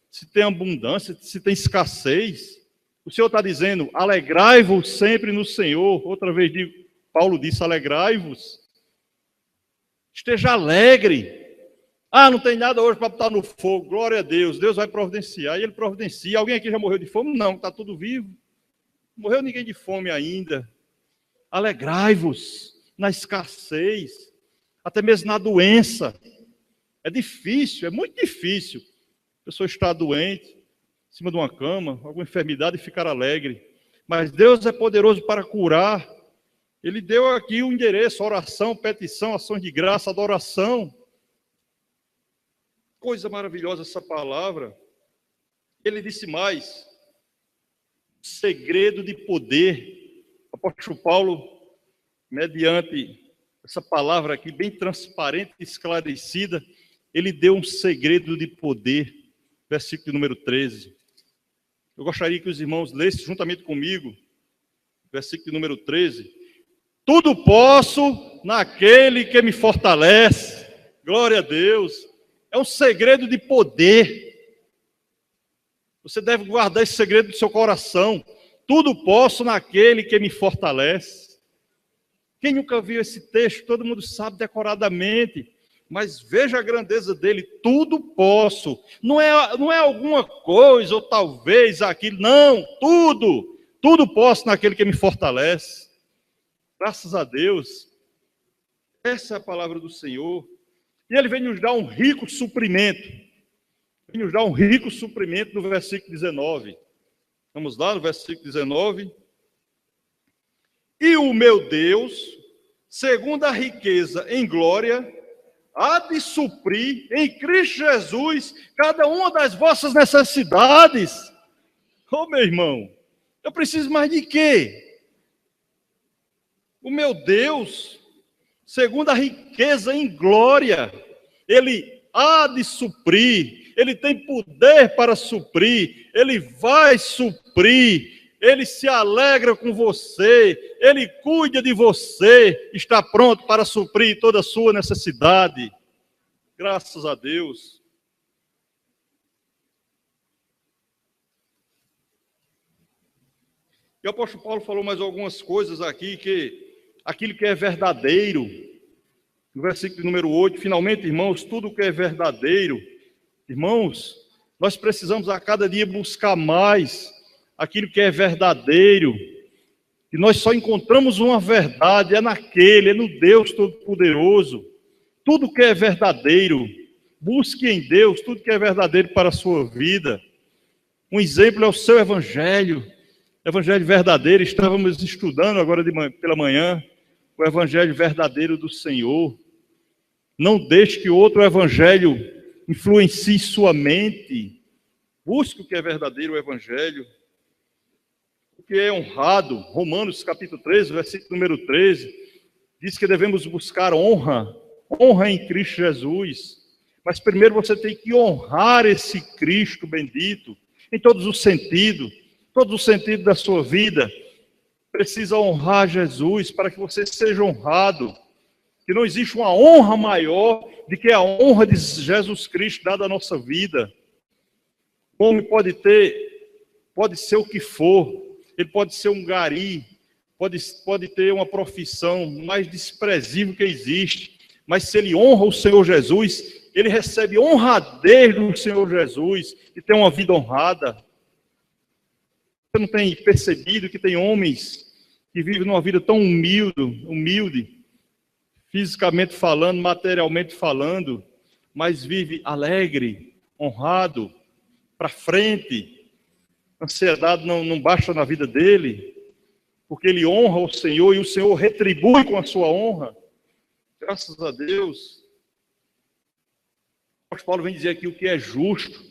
se tem abundância, se tem escassez. O Senhor está dizendo, alegrai-vos sempre no Senhor. Outra vez Paulo disse, alegrai-vos. Esteja alegre. Ah, não tem nada hoje para botar no fogo. Glória a Deus. Deus vai providenciar. E Ele providencia. Alguém aqui já morreu de fome? Não, está tudo vivo. Não morreu ninguém de fome ainda. Alegrai-vos na escassez, até mesmo na doença. É difícil, é muito difícil. A pessoa está doente, em cima de uma cama, alguma enfermidade, e ficar alegre. Mas Deus é poderoso para curar. Ele deu aqui o endereço, oração, petição, ações de graça, adoração. Coisa maravilhosa essa palavra. Ele disse mais, segredo de poder. O apóstolo Paulo, mediante essa palavra aqui, bem transparente e esclarecida, ele deu um segredo de poder. Versículo número 13. Eu gostaria que os irmãos lessem juntamente comigo, versículo número 13. Tudo posso naquele que me fortalece. Glória a Deus. É um segredo de poder. Você deve guardar esse segredo do seu coração. Tudo posso naquele que me fortalece. Quem nunca viu esse texto, todo mundo sabe decoradamente. Mas veja a grandeza dele, tudo posso. Não é alguma coisa, ou talvez aquilo. Não, tudo posso naquele que me fortalece. Graças a Deus. Essa é a palavra do Senhor. E Ele vem nos dar um rico suprimento. Vem nos dar um rico suprimento no versículo 19. Vamos lá no versículo 19. E o meu Deus, segundo a riqueza em glória, há de suprir em Cristo Jesus cada uma das vossas necessidades. Oh, meu irmão, eu preciso mais de quê? O meu Deus, segundo a riqueza em glória, Ele há de suprir, Ele tem poder para suprir, Ele vai suprir, Ele se alegra com você, Ele cuida de você, está pronto para suprir toda a sua necessidade. Graças a Deus. E o apóstolo Paulo falou mais algumas coisas aqui, que aquilo que é verdadeiro, no versículo número 8, finalmente, irmãos, tudo que é verdadeiro, irmãos, nós precisamos a cada dia buscar mais aquilo que é verdadeiro, e nós só encontramos uma verdade, é no Deus Todo-Poderoso. Tudo que é verdadeiro, busque em Deus tudo que é verdadeiro para a sua vida. Um exemplo é o seu evangelho verdadeiro. Estávamos estudando agora pela manhã o evangelho verdadeiro do Senhor. Não deixe que outro evangelho influencie sua mente. Busque o que é verdadeiro, o evangelho. O que é honrado. Romanos capítulo 13, versículo número 13, diz que devemos buscar honra em Cristo Jesus. Mas primeiro você tem que honrar esse Cristo bendito, em todos os sentidos da sua vida. Precisa honrar Jesus para que você seja honrado. que não existe uma honra maior do que a honra de Jesus Cristo dada à nossa vida. O homem pode ser o que for, ele pode ser um gari, pode ter uma profissão mais desprezível que existe, mas se ele honra o Senhor Jesus, ele recebe honradez do Senhor Jesus e tem uma vida honrada. Você não tem percebido que tem homens que vivem numa vida tão humilde, fisicamente falando, materialmente falando, mas vive alegre, honrado, para frente. A ansiedade não baixa na vida dele, porque ele honra o Senhor e o Senhor retribui com a sua honra. Graças a Deus. O apóstolo Paulo vem dizer aqui o que é justo.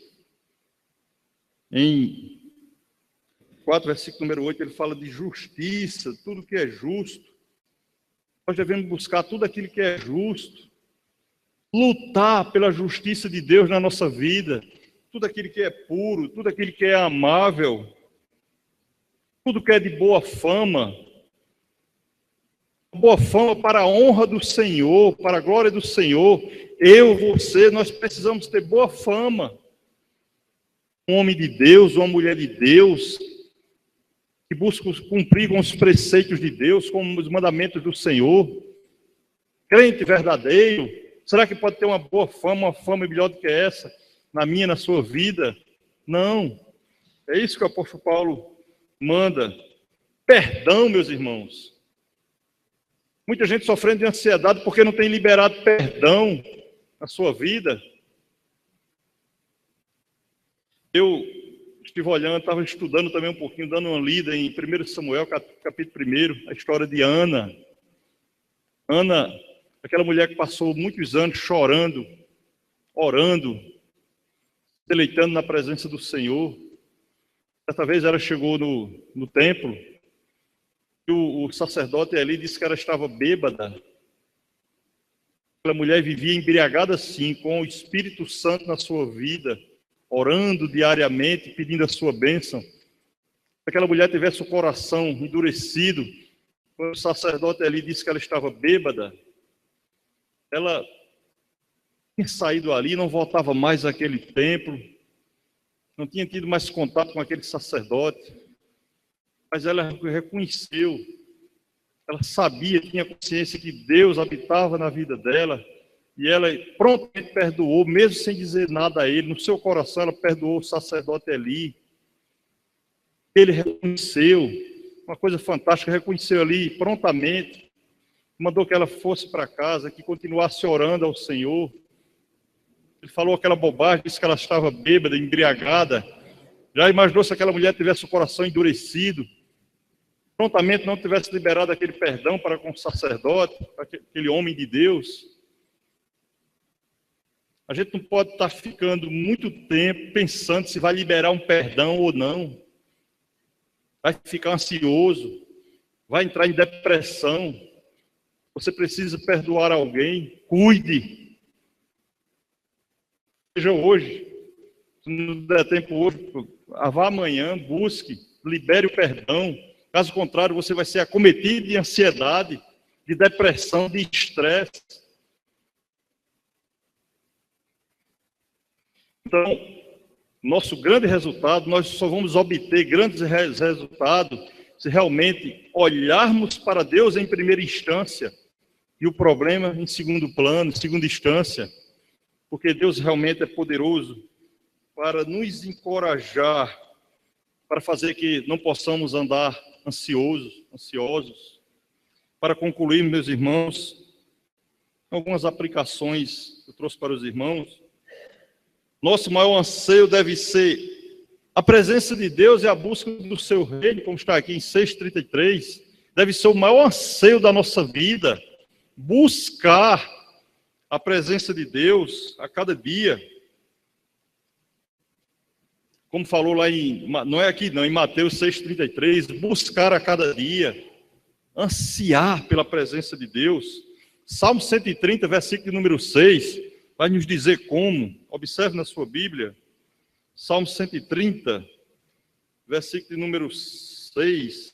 Em 4, versículo número 8, ele fala de justiça, tudo que é justo. Nós devemos buscar tudo aquilo que é justo, lutar pela justiça de Deus na nossa vida, tudo aquilo que é puro, tudo aquilo que é amável, tudo que é de boa fama para a honra do Senhor, para a glória do Senhor. Você, nós precisamos ter boa fama. Um homem de Deus, uma mulher de Deus, que busca cumprir com os preceitos de Deus, com os mandamentos do Senhor. Crente verdadeiro, será que pode ter uma boa fama, uma fama melhor do que essa, na minha, na sua vida? Não. É isso que o apóstolo Paulo manda. Perdão, meus irmãos. Muita gente sofrendo de ansiedade porque não tem liberado perdão na sua vida. Eu estive olhando, estava estudando também um pouquinho, dando uma lida em 1 Samuel, capítulo 1, a história de Ana. Ana, aquela mulher que passou muitos anos chorando, orando, deleitando na presença do Senhor. Certa vez ela chegou no templo, e o sacerdote ali disse que ela estava bêbada. Aquela mulher vivia embriagada assim, com o Espírito Santo na sua vida, orando diariamente, pedindo a sua bênção. Se aquela mulher tivesse o coração endurecido, quando o sacerdote ali disse que ela estava bêbada, ela tinha saído ali, não voltava mais àquele templo, não tinha tido mais contato com aquele sacerdote, mas ela reconheceu, ela sabia, tinha consciência que Deus habitava na vida dela, e ela prontamente perdoou, mesmo sem dizer nada a ele. No seu coração, ela perdoou o sacerdote Eli. Ele reconheceu, uma coisa fantástica, reconheceu ali prontamente, mandou que ela fosse para casa, que continuasse orando ao Senhor. Ele falou aquela bobagem, disse que ela estava bêbada, embriagada. Já imaginou se aquela mulher tivesse o coração endurecido, prontamente não tivesse liberado aquele perdão para com o sacerdote, aquele homem de Deus? A gente não pode estar ficando muito tempo pensando se vai liberar um perdão ou não. Vai ficar ansioso, vai entrar em depressão. Você precisa perdoar alguém, cuide. Seja hoje, se não der tempo hoje, vá amanhã, busque, libere o perdão. Caso contrário, você vai ser acometido de ansiedade, de depressão, de estresse. Então, nosso grande resultado, nós só vamos obter grandes resultados se realmente olharmos para Deus em primeira instância e o problema em segundo plano, em segunda instância, porque Deus realmente é poderoso para nos encorajar, para fazer que não possamos andar ansiosos. Para concluir, meus irmãos, algumas aplicações eu trouxe para os irmãos. Nosso maior anseio deve ser a presença de Deus e a busca do seu reino, como está aqui em 6,33. Deve ser o maior anseio da nossa vida, buscar a presença de Deus a cada dia. Como falou lá não é aqui não, em Mateus 6,33, buscar a cada dia, ansiar pela presença de Deus. Salmo 130, versículo número 6, vai nos dizer como. Observe na sua Bíblia, Salmo 130, versículo número 6.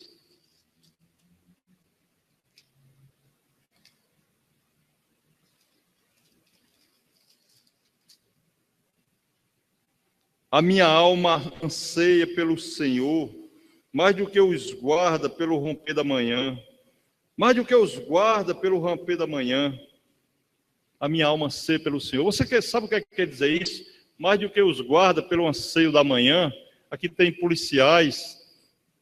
A minha alma anseia pelo Senhor, mais do que os guarda pelo romper da manhã. Mais do que os guarda pelo romper da manhã. A minha alma anseia pelo Senhor. Você sabe o que quer dizer isso? Mais do que os guarda pelo anseio da manhã. Aqui tem policiais,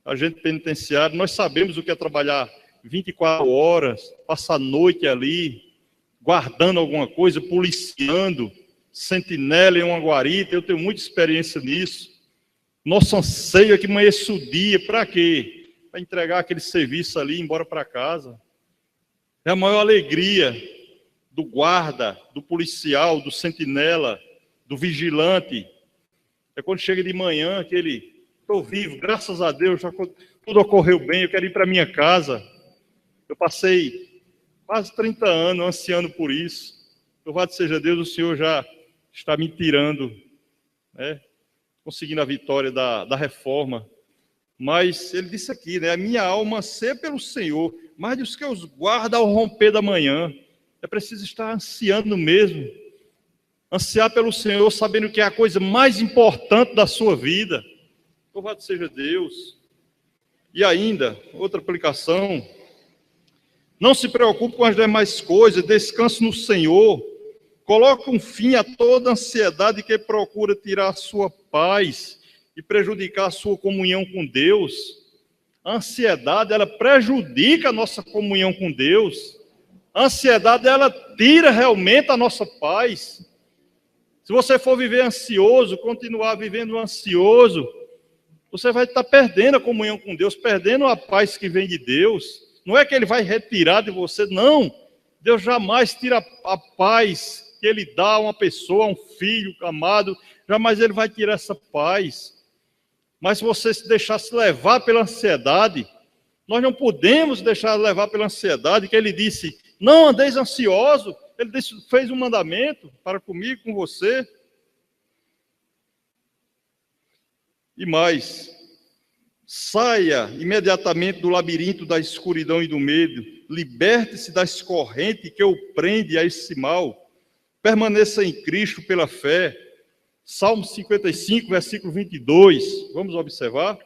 agente penitenciário. Nós sabemos o que é trabalhar 24 horas, passar a noite ali, guardando alguma coisa, policiando, sentinela em uma guarita. Eu tenho muita experiência nisso. Nosso anseio é que amanheça o dia. Para quê? Para entregar aquele serviço ali e ir embora para casa. É a maior alegria do guarda, do policial, do sentinela, do vigilante. É quando chega de manhã, que ele, estou vivo, graças a Deus, tudo ocorreu bem, eu quero ir para minha casa. Eu passei quase 30 anos ansiando por isso. Louvado seja Deus, o Senhor já está me tirando, né, conseguindo a vitória da reforma. Mas ele disse aqui, né, a minha alma anseia pelo Senhor, mais dos que os guarda ao romper da manhã. É preciso estar ansiando mesmo. Ansiar pelo Senhor, sabendo que é a coisa mais importante da sua vida. Louvado seja Deus. E ainda, outra aplicação. Não se preocupe com as demais coisas, descanse no Senhor. Coloque um fim a toda ansiedade que procura tirar a sua paz e prejudicar a sua comunhão com Deus. A ansiedade, ela prejudica a nossa comunhão com Deus. A ansiedade, ela tira realmente a nossa paz. Se você for viver ansioso, continuar vivendo ansioso, você vai estar perdendo a comunhão com Deus, perdendo a paz que vem de Deus. Não é que Ele vai retirar de você, não. Deus jamais tira a paz que Ele dá a uma pessoa, a um filho amado, jamais Ele vai tirar essa paz. Mas se você se deixasse levar pela ansiedade, nós não podemos deixar levar pela ansiedade, que Ele disse, não andeis ansioso. Ele fez um mandamento para comigo, com você. E mais, saia imediatamente do labirinto da escuridão e do medo, liberte-se das correntes que o prende a esse mal, permaneça em Cristo pela fé. Salmo 55, versículo 22, vamos observar.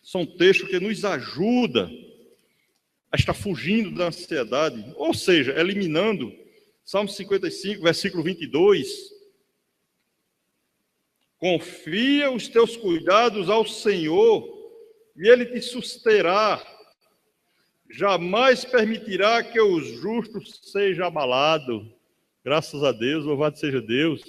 São textos que nos ajudam a estar fugindo da ansiedade, ou seja, eliminando. Salmo 55, versículo 22. Confia os teus cuidados ao Senhor, e Ele te susterá. Jamais permitirá que o justo seja abalado. Graças a Deus, louvado seja Deus.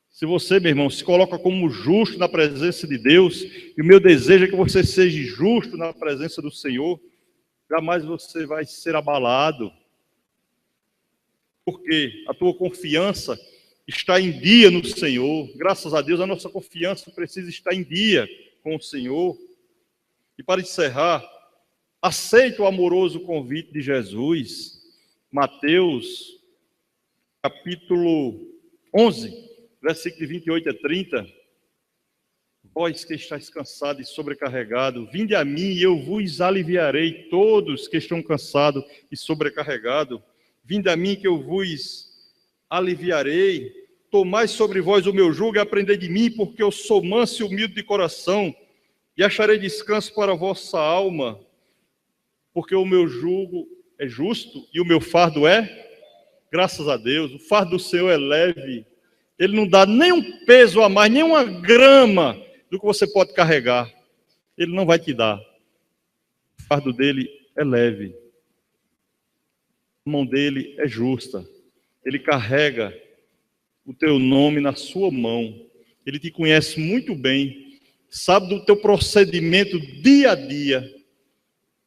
Se você, meu irmão, se coloca como justo na presença de Deus, e o meu desejo é que você seja justo na presença do Senhor, jamais você vai ser abalado. Porque a tua confiança está em dia no Senhor. Graças a Deus, a nossa confiança precisa estar em dia com o Senhor. E para encerrar, aceite o amoroso convite de Jesus. Mateus, capítulo 11, versículo de 28 a 30. Vós que estáis cansados e sobrecarregados, vinde a mim e eu vos aliviarei. Todos que estão cansados e sobrecarregados, vinde a mim que eu vos aliviarei. Tomai sobre vós o meu jugo e aprendei de mim, porque eu sou manso e humilde de coração, e acharei descanso para a vossa alma, porque o meu jugo é justo e o meu fardo é, graças a Deus, o fardo do Senhor é leve. Ele não dá nem um peso a mais, nem uma grama do que você pode carregar. Ele não vai te dar. O fardo dele é leve. A mão dele é justa. Ele carrega o teu nome na sua mão. Ele te conhece muito bem, sabe do teu procedimento dia a dia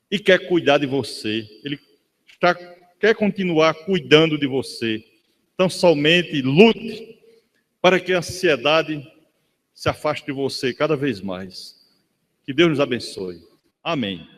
e quer cuidar de você. Ele quer continuar cuidando de você. Então, somente lute para que a ansiedade se afaste de você cada vez mais. Que Deus nos abençoe. Amém.